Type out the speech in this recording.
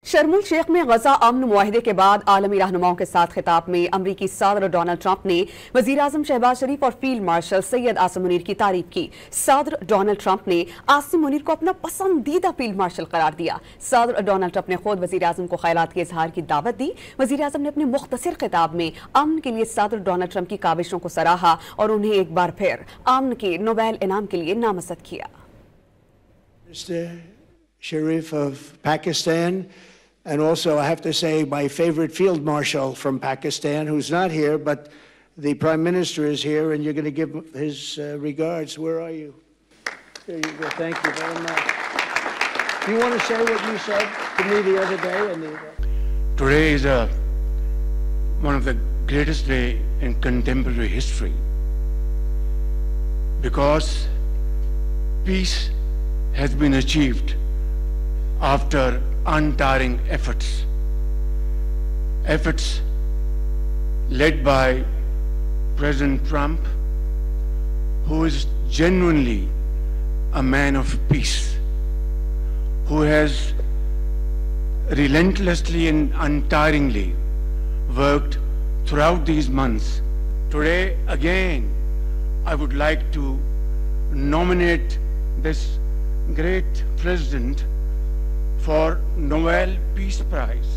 शर्म अल शेख में गजा अमन मुआहिदे के बाद आलमी रहनुमाओं के साथ खिताब में अमरीकी सदर डोनाल्ड ने वजीराज़म शहबाज शरीफ और फील्ड मार्शल सैयद आसिम मुनीर की तारीफ की। सदर डोनाल्ड ने आसिम मुनीर को अपना पसंदीदा फील्ड मार्शल करार दिया। सदर डोनाल्ड ने खुद वजीराज़म को खैरात के इजहार की दावत दी। वजीराज़म ने अपने मुख्तसर खिताब में अमन के लिए सदर डोनाल्ड की काविशों को सराहा और उन्हें एक बार फिर अमन के नोबेल इनाम के लिए नामजद किया। Sheriff of Pakistan, and also I have to say my favorite field marshal from Pakistan, who's not here, but the Prime Minister is here, and you're going to give his regards. Where are you? There you go. Thank you very much. Do you want to say what you said to me the other day? Today is one of the greatest days in contemporary history, because peace has been achieved after untiring efforts led by President Trump, who is genuinely a man of peace, who has relentlessly and untiringly worked throughout these months. Today again I would like to nominate this great president for Nobel Peace Prize.